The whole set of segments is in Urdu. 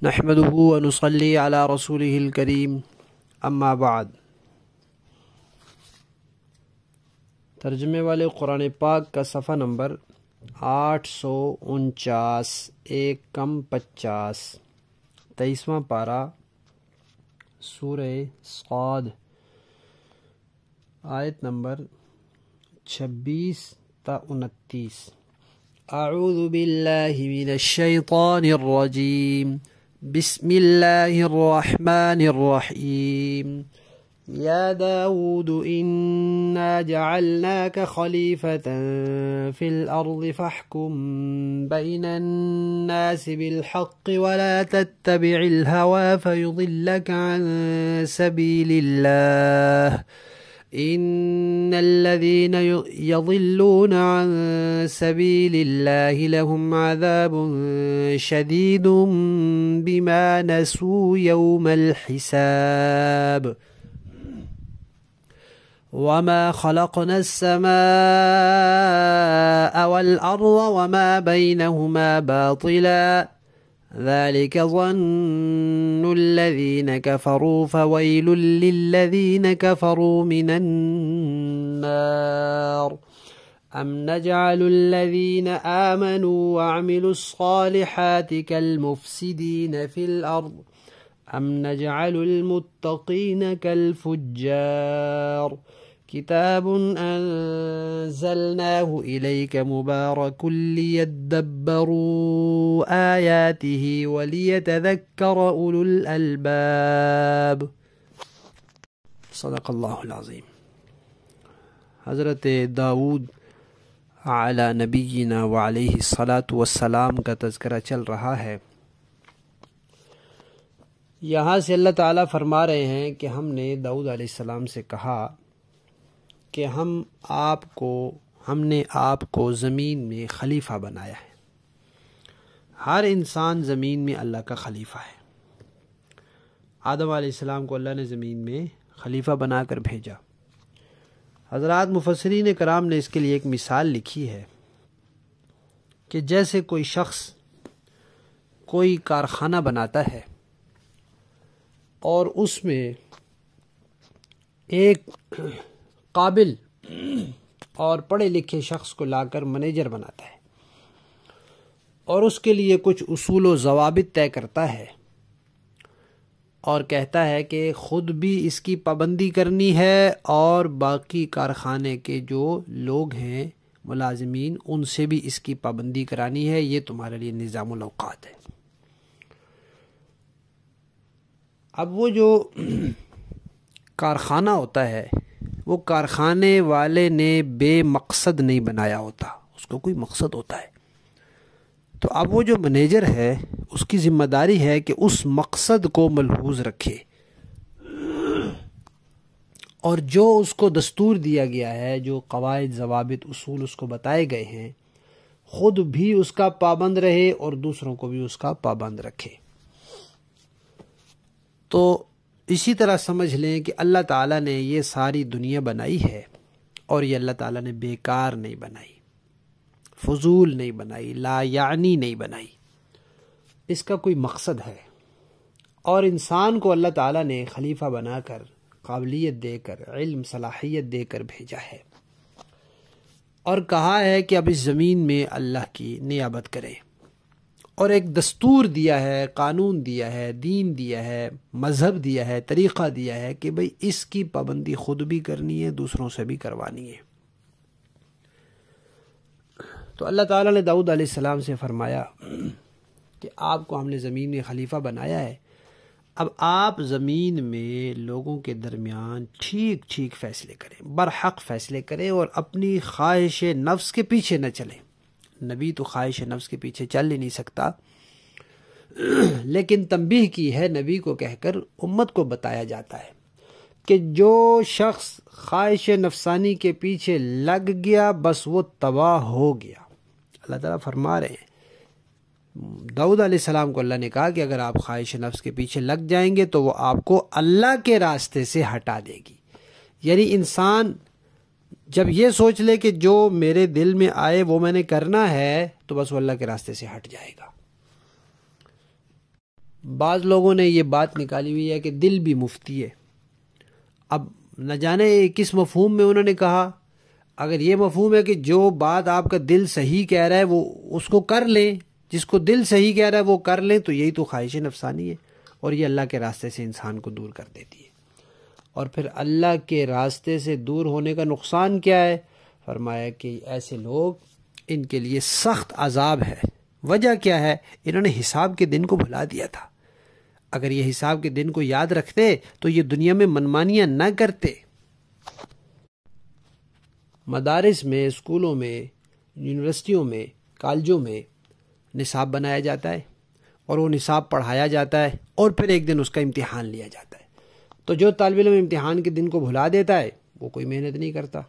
نحمده ونصلي على رسوله الكريم اما بعد۔ ترجمے والے قرآن پاک کا صفحہ نمبر 849 ایک کم 50 23واں پارہ سورہ صاد آیت نمبر 26 تا 29۔ اعوذ باللہ من الشیطان الرجیم، بسم اللہ الرحمن الرحیم۔ یا داود انا جعلناک خلیفة فی الارض فاحکم بین الناس بالحق ولا تتبع الهوى فیضلک عن سبیل اللہ، ان الذين يضلون عن سبيل الله لهم عذاب شديد بما نسوا يوم الحساب، وما خلقنا السماء والأرض وما بينهما باطلا ذلك ظن الذين كفروا فويل للذين كفروا من النار، أم نجعل الذين آمنوا وعملوا الصالحات كالمفسدين في الأرض أم نجعل المتقين كالفجار، كتاب أنزلناه إليك مبارك ليدبروا آياته وليتذكر أولو الألباب۔ صدق اللہ العظیم۔ حضرت داؤد علی نبینا وعلیہ الصلاۃ والسلام کا تذکرہ چل رہا ہے۔ یہاں سے اللہ تعالیٰ فرما رہے ہیں کہ ہم نے داؤد علیہ السلام سے کہا کہ ہم نے آپ کو زمین میں خلیفہ بنایا ہے۔ ہر انسان زمین میں اللہ کا خلیفہ ہے۔ آدم علیہ السلام کو اللہ نے زمین میں خلیفہ بنا کر بھیجا۔ حضرات مفسرین کرام نے اس کے لیے ایک مثال لکھی ہے کہ جیسے کوئی شخص کوئی کارخانہ بناتا ہے اور اس میں ایک قابل اور پڑھے لکھے شخص کو لا کر منیجر بناتا ہے اور اس کے لیے کچھ اصول و ضوابط طے کرتا ہے اور کہتا ہے کہ خود بھی اس کی پابندی کرنی ہے اور باقی کارخانے کے جو لوگ ہیں ملازمین ان سے بھی اس کی پابندی کرانی ہے، یہ تمہارے لیے نظام الاوقات ہے۔ اب وہ جو کارخانہ ہوتا ہے وہ کارخانے والے نے بے مقصد نہیں بنایا ہوتا، اس کو کوئی مقصد ہوتا ہے۔ تو اب وہ جو منیجر ہے اس کی ذمہ داری ہے کہ اس مقصد کو ملحوظ رکھے اور جو اس کو دستور دیا گیا ہے، جو قواعد ضوابط اصول اس کو بتائے گئے ہیں، خود بھی اس کا پابند رہے اور دوسروں کو بھی اس کا پابند رکھے۔ تو اسی طرح سمجھ لیں کہ اللہ تعالیٰ نے یہ ساری دنیا بنائی ہے اور یہ اللہ تعالیٰ نے بیکار نہیں بنائی، فضول نہیں بنائی، لا یعنی نہیں بنائی، اس کا کوئی مقصد ہے۔ اور انسان کو اللہ تعالیٰ نے خلیفہ بنا کر، قابلیت دے کر، علم صلاحیت دے کر بھیجا ہے اور کہا ہے کہ اب اس زمین میں اللہ کی نیابت کرے، اور ایک دستور دیا ہے، قانون دیا ہے، دین دیا ہے، مذہب دیا ہے، طریقہ دیا ہے کہ بھئی اس کی پابندی خود بھی کرنی ہے، دوسروں سے بھی کروانی ہے۔ تو اللہ تعالیٰ نے داؤد علیہ السلام سے فرمایا کہ آپ کو ہم نے زمین میں خلیفہ بنایا ہے، اب آپ زمین میں لوگوں کے درمیان ٹھیک ٹھیک فیصلے کریں، برحق فیصلے کریں اور اپنی خواہش نفس کے پیچھے نہ چلیں۔ نبی تو خواہش نفس کے پیچھے چل ہی نہیں سکتا، لیکن تنبیہ کی ہے نبی کو کہہ کر امت کو بتایا جاتا ہے کہ جو شخص خواہش نفسانی کے پیچھے لگ گیا بس وہ تباہ ہو گیا۔ اللہ تعالیٰ فرما رہے ہیں، داؤد علیہ السلام کو اللہ نے کہا کہ اگر آپ خواہش نفس کے پیچھے لگ جائیں گے تو وہ آپ کو اللہ کے راستے سے ہٹا دے گی۔ یعنی انسان جب یہ سوچ لے کہ جو میرے دل میں آئے وہ میں نے کرنا ہے تو بس وہ اللہ کے راستے سے ہٹ جائے گا۔ بعض لوگوں نے یہ بات نکالی ہوئی ہے کہ دل بھی مفتی ہے. اب نہ جانے کس مفہوم میں انہوں نے کہا. اگر یہ مفہوم ہے کہ جو بات آپ کا دل صحیح کہہ رہا ہے وہ اس کو کر لیں، جس کو دل صحیح کہہ رہا ہے وہ کر لیں، تو یہی تو خواہش نفسانی ہے، اور یہ اللہ کے راستے سے انسان کو دور کر دیتی ہے. اور پھر اللہ کے راستے سے دور ہونے کا نقصان کیا ہے؟ فرمایا کہ ایسے لوگ، ان کے لیے سخت عذاب ہے. وجہ کیا ہے؟ انہوں نے حساب کے دن کو بھلا دیا تھا. اگر یہ حساب کے دن کو یاد رکھتے تو یہ دنیا میں منمانیاں نہ کرتے. مدارس میں، اسکولوں میں، یونیورسٹیوں میں، کالجوں میں نصاب بنایا جاتا ہے اور وہ نصاب پڑھایا جاتا ہے، اور پھر ایک دن اس کا امتحان لیا جاتا ہے. تو جو طالب علم امتحان کے دن کو بھلا دیتا ہے وہ کوئی محنت نہیں کرتا،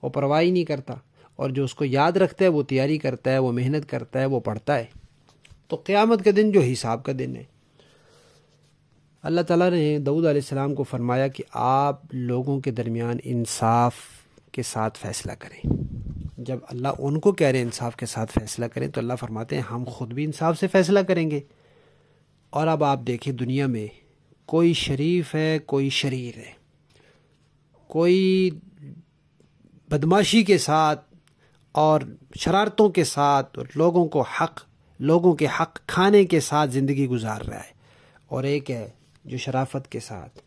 وہ پرواہ نہیں کرتا، اور جو اس کو یاد رکھتا ہے وہ تیاری کرتا ہے، وہ محنت کرتا ہے، وہ پڑھتا ہے. تو قیامت کا دن جو حساب کا دن ہے، اللہ تعالیٰ نے داؤد علیہ السلام کو فرمایا کہ آپ لوگوں کے درمیان انصاف کے ساتھ فیصلہ کریں. جب اللہ ان کو کہہ رہے ہیں انصاف کے ساتھ فیصلہ کریں، تو اللہ فرماتے ہیں ہم خود بھی انصاف سے فیصلہ کریں گے. اور اب آپ دیکھیں دنیا میں کوئی شریف ہے، کوئی شریر ہے، کوئی بدماشی کے ساتھ اور شرارتوں کے ساتھ اور لوگوں کے حق کھانے کے ساتھ زندگی گزار رہا ہے، اور ایک ہے جو شرافت کے ساتھ،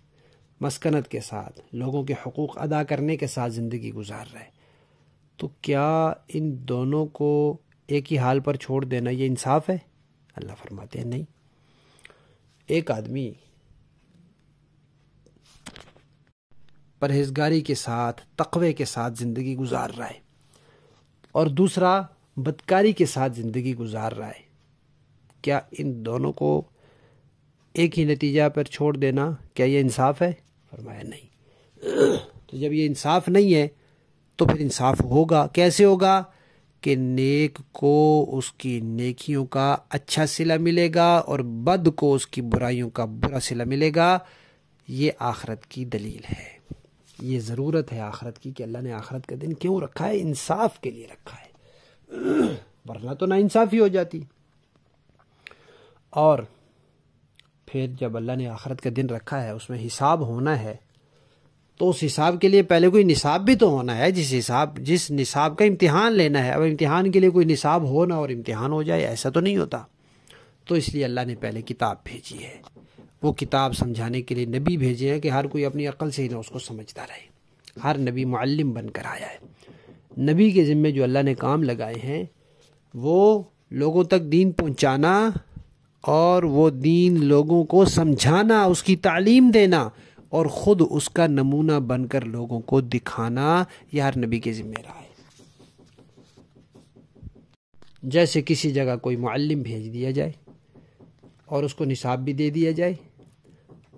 مسکنت کے ساتھ، لوگوں کے حقوق ادا کرنے کے ساتھ زندگی گزار رہا ہے. تو کیا ان دونوں کو ایک ہی حال پر چھوڑ دینا یہ انصاف ہے؟ اللہ فرماتے ہیں نہیں. ایک آدمی پرہیزگاری کے ساتھ، تقوی کے ساتھ زندگی گزار رہا ہے، اور دوسرا بدکاری کے ساتھ زندگی گزار رہا ہے. کیا ان دونوں کو ایک ہی نتیجہ پر چھوڑ دینا، کیا یہ انصاف ہے؟ فرمایا نہیں. تو جب یہ انصاف نہیں ہے تو پھر انصاف ہوگا کیسے؟ ہوگا کہ نیک کو اس کی نیکیوں کا اچھا صلہ ملے گا اور بد کو اس کی برائیوں کا برا صلہ ملے گا. یہ آخرت کی دلیل ہے، یہ ضرورت ہے آخرت کی کہ اللہ نے آخرت کا دن کیوں رکھا ہے؟ انصاف کے لیے رکھا ہے، ورنہ تو ناانصافی ہو جاتی. اور پھر جب اللہ نے آخرت کا دن رکھا ہے، اس میں حساب ہونا ہے، تو اس حساب کے لیے پہلے کوئی نصاب بھی تو ہونا ہے، جس نصاب کا امتحان لینا ہے. اب امتحان کے لیے کوئی نصاب ہونا اور امتحان ہو جائے، ایسا تو نہیں ہوتا. تو اس لیے اللہ نے پہلے کتاب بھیجی ہے. وہ کتاب سمجھانے کے لیے نبی بھیجے ہیں کہ ہر کوئی اپنی عقل سے ہی نہ اس کو سمجھتا رہے. ہر نبی معلم بن کر آیا ہے. نبی کے ذمے جو اللہ نے کام لگائے ہیں وہ لوگوں تک دین پہنچانا، اور وہ دین لوگوں کو سمجھانا، اس کی تعلیم دینا، اور خود اس کا نمونہ بن کر لوگوں کو دکھانا، یہ ہر نبی کے ذمہ رہا ہے. جیسے کسی جگہ کوئی معلم بھیج دیا جائے اور اس کو نصاب بھی دے دیا جائے،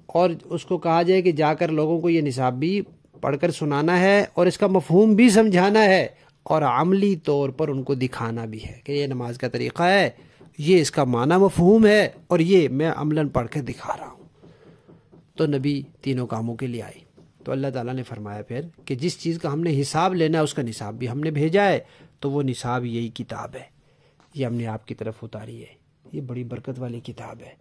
اور اس کو کہا جائے کہ جا کر لوگوں کو یہ نصاب بھی پڑھ کر سنانا ہے اور اس کا مفہوم بھی سمجھانا ہے، اور عملی طور پر ان کو دکھانا بھی ہے کہ یہ نماز کا طریقہ ہے، یہ اس کا معنی مفہوم ہے، اور یہ میں عملاً پڑھ کے دکھا رہا ہوں. تو نبی تینوں کاموں کے لیے آئے. تو اللہ تعالیٰ نے فرمایا پھر کہ جس چیز کا ہم نے حساب لینا ہے اس کا نصاب بھی ہم نے بھیجا ہے. تو وہ نصاب یہی کتاب ہے، یہ ہم نے آپ کی طرف اتاری ہے. یہ بڑی برکت والی کتاب ہے،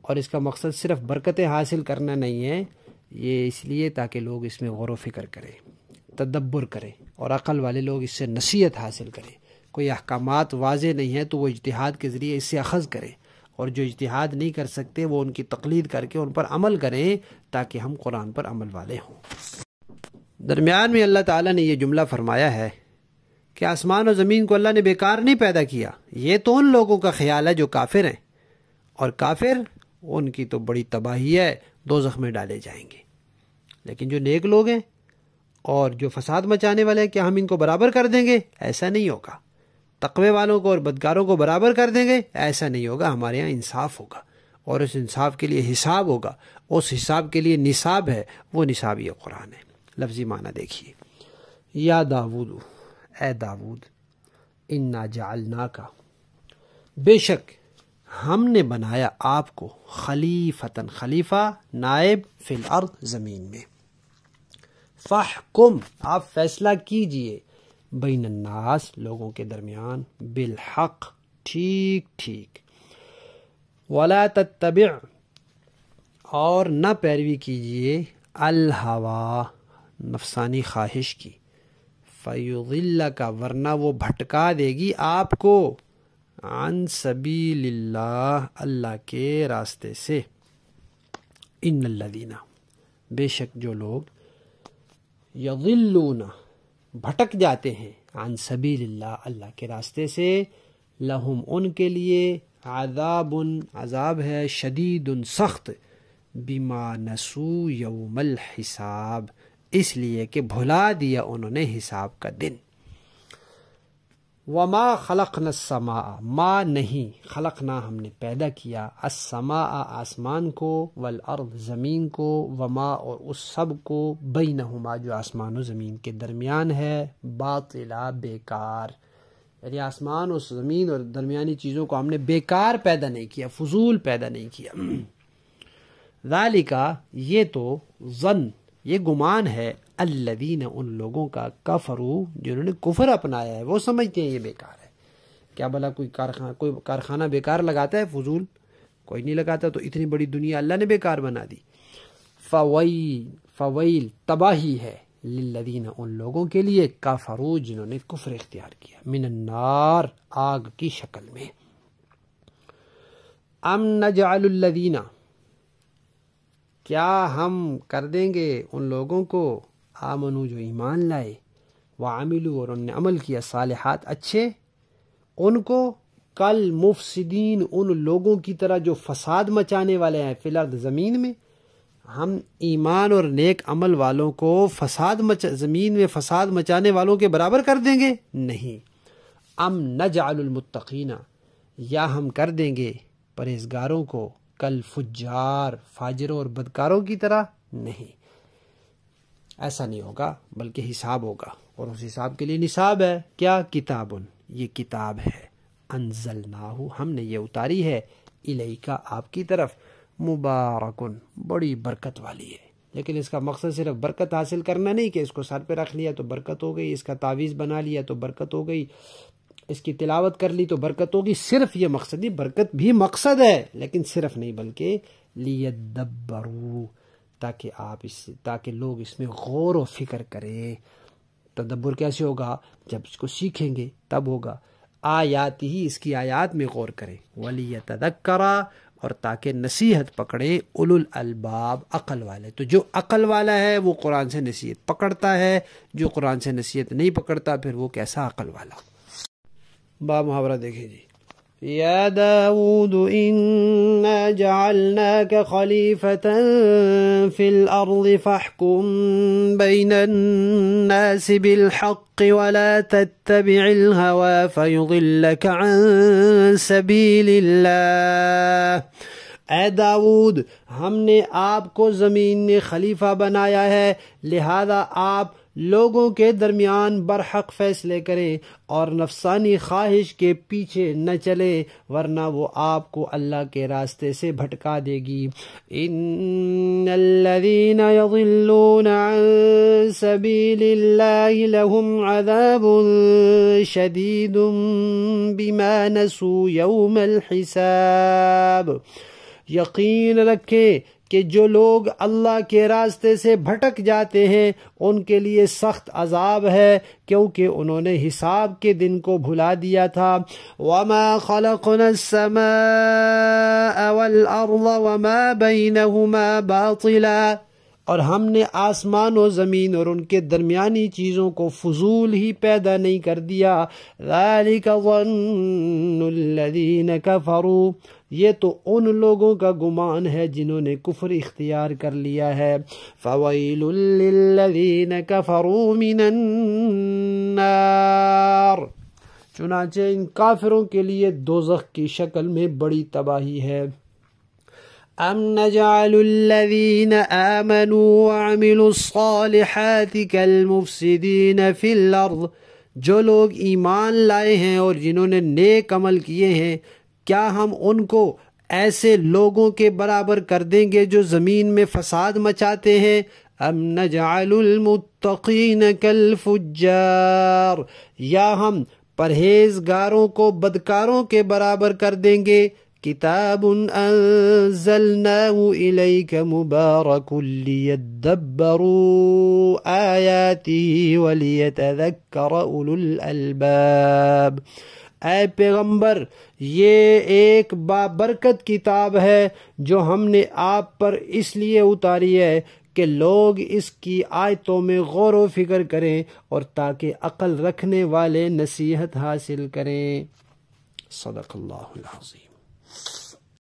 اور اس کا مقصد صرف برکتیں حاصل کرنا نہیں ہے، یہ اس لیے تاکہ لوگ اس میں غور و فکر کریں، تدبر کریں، اور عقل والے لوگ اس سے نصیحت حاصل کریں. کوئی احکامات واضح نہیں ہے تو وہ اجتہاد کے ذریعے اس سے اخذ کریں، اور جو اجتہاد نہیں کر سکتے وہ ان کی تقلید کر کے ان پر عمل کریں، تاکہ ہم قرآن پر عمل والے ہوں. درمیان میں اللہ تعالیٰ نے یہ جملہ فرمایا ہے کہ آسمان و زمین کو اللہ نے بیکار نہیں پیدا کیا. یہ تو ان لوگوں کا خیال ہے جو کافر ہیں، اور کافر ان کی تو بڑی تباہی ہے، دوزخ میں ڈالے جائیں گے. لیکن جو نیک لوگ ہیں اور جو فساد مچانے والے ہیں، کیا ہم ان کو برابر کر دیں گے؟ ایسا نہیں ہوگا. تقوی والوں کو اور بدکاروں کو برابر کر دیں گے؟ ایسا نہیں ہوگا. ہمارے یہاں انصاف ہوگا، اور اس انصاف کے لیے حساب ہوگا. اس حساب کے لیے نصاب ہے، وہ نصاب یہ قرآن ہے. لفظی معنی دیکھیے، یا داود، اے داود، انا جعلناک، بے شک ہم نے بنایا آپ کو، خلیفتاً، خلیفہ نائب، فی الارض، زمین میں. فاحکم، آپ فیصلہ کیجئے، بین الناس، لوگوں کے درمیان، بالحق، ٹھیک ٹھیک. ولا تتبع، اور نہ پیروی کیجیے الہوا نفسانی خواہش کی، فیضلک ورنہ وہ بھٹکا دے گی آپ کو، عن سبیل اللہ اللہ کے راستے سے۔ ان الذین بے شک جو لوگ یضلون بھٹک جاتے ہیں، عن سبیل اللہ اللہ کے راستے سے، لہم ان کے لیے عذاب عذاب ہے، شدید سخت، بما نسوا یوم الحساب اس لیے کہ بھلا دیا انہوں نے حساب کا دن۔ وما خلقنا السماء ما نہیں، خلقنا ہم نے پیدا کیا، السماء آسمان کو، والارض زمین کو، وما اور اس سب کو، بینہما جو آسمان و زمین کے درمیان ہے، باطلا بیکار، یعنی آسمان اور زمین اور درمیانی چیزوں کو ہم نے بیکار پیدا نہیں کیا، فضول پیدا نہیں کیا۔ ذالکا یہ تو ظن یہ گمان ہے، الذین ان لوگوں کا، کفروا جنہوں نے کفر اپنایا ہے، وہ سمجھتے ہیں یہ بیکار ہے۔ کیا بھلا کوئی کارخانہ بیکار لگاتا ہے؟ فضول کوئی نہیں لگاتا، تو اتنی بڑی دنیا اللہ نے بیکار بنا دی۔ فویل تباہی ہے، للذین ان لوگوں کے لیے، کفروا جنہوں نے کفر اختیار کیا، من النار آگ کی شکل میں۔ ام نجعل الذین کیا ہم کر دیں گے ان لوگوں کو، آمنو جو ایمان لائے، وعملوا اور انہوں نے عمل کیا، صالحات اچھے، ان کو کل مفسدین ان لوگوں کی طرح جو فساد مچانے والے ہیں، فی الارض زمین میں، ہم ایمان اور نیک عمل والوں کو زمین میں فساد مچانے والوں کے برابر کر دیں گے؟ نہیں۔ ام نجعل المتقین یا ہم کر دیں گے پرہیزگاروں کو کل فجار فاجروں اور بدکاروں کی طرح؟ نہیں، ایسا نہیں ہوگا، بلکہ حساب ہوگا، اور اس حساب کے لیے نصاب ہے، کیا؟ کتابن یہ کتاب ہے، انزلناہ ہم نے یہ اتاری ہے، الیکا آپ کی طرف، مبارکن بڑی برکت والی ہے۔ لیکن اس کا مقصد صرف برکت حاصل کرنا نہیں کہ اس کو سر پہ رکھ لیا تو برکت ہو گئی، اس کا تعویذ بنا لیا تو برکت ہو گئی، اس کی تلاوت کر لی تو برکت ہوگی، صرف یہ مقصد نہیں، برکت بھی مقصد ہے لیکن صرف نہیں، بلکہ لیدبروا تاکہ لوگ اس میں غور و فکر کریں۔ تدبر کیسے ہوگا؟ جب اس کو سیکھیں گے تب ہوگا، آیات ہی اس کی آیات میں غور کریں، ولیتذکر اور تاکہ نصیحت پکڑے، اولو الالباب عقل والے۔ تو جو عقل والا ہے وہ قرآن سے نصیحت پکڑتا ہے، جو قرآن سے نصیحت نہیں پکڑتا پھر وہ کیسا عقل والا۔ با محاورہ دیکھیں جی، یا داود انا جعلناک خلیفۃ فی الارض فاحکم بین الناس بالحق ولا تتبع الہوى فیضلک عن سبیل اللہ۔ اے داود ہم نے آپ کو زمین میں خلیفہ بنایا ہے، لہذا آپ لوگوں کے درمیان برحق فیصلے کریں اور نفسانی خواہش کے پیچھے نہ چلے، ورنہ وہ آپ کو اللہ کے راستے سے بھٹکا دے گی۔ ان الذین یضلون عن سبیل اللہ لہم عذاب شدید بما نسوا یوم الحساب۔ یقین رکھیں کہ جو لوگ اللہ کے راستے سے بھٹک جاتے ہیں ان کے لیے سخت عذاب ہے، کیونکہ انہوں نے حساب کے دن کو بھلا دیا تھا۔ وما خلقنا السماء والارض وما بینہما باطلا اور ہم نے آسمان و زمین اور ان کے درمیانی چیزوں کو فضول ہی پیدا نہیں کر دیا۔ ذالک ظن الذین کفروا یہ تو ان لوگوں کا گمان ہے جنہوں نے کفر اختیار کر لیا ہے۔ فویل للذین کفروا من النار چنانچہ ان کافروں کے لیے دوزخ کی شکل میں بڑی تباہی ہے۔ ام نجعل الذین آمنوا وعملوا الصالحات کالمفسدین فی الارض جو لوگ ایمان لائے ہیں اور جنہوں نے نیک عمل کیے ہیں، کیا ہم ان کو ایسے لوگوں کے برابر کر دیں گے جو زمین میں فساد مچاتے ہیں؟ ام نجعل المتقین کالفجار یا ہم پرہیزگاروں کو بدکاروں کے برابر کر دیں گے؟ کتاب انزلناه الیک مبارک لیدبروا آیاته ولیتذکر اولو الالباب۔ اے پیغمبر، یہ ایک بابرکت کتاب ہے جو ہم نے آپ پر اس لیے اتاری ہے کہ لوگ اس کی آیتوں میں غور و فکر کریں اور تاکہ عقل رکھنے والے نصیحت حاصل کریں۔ صدق اللہ العظیم۔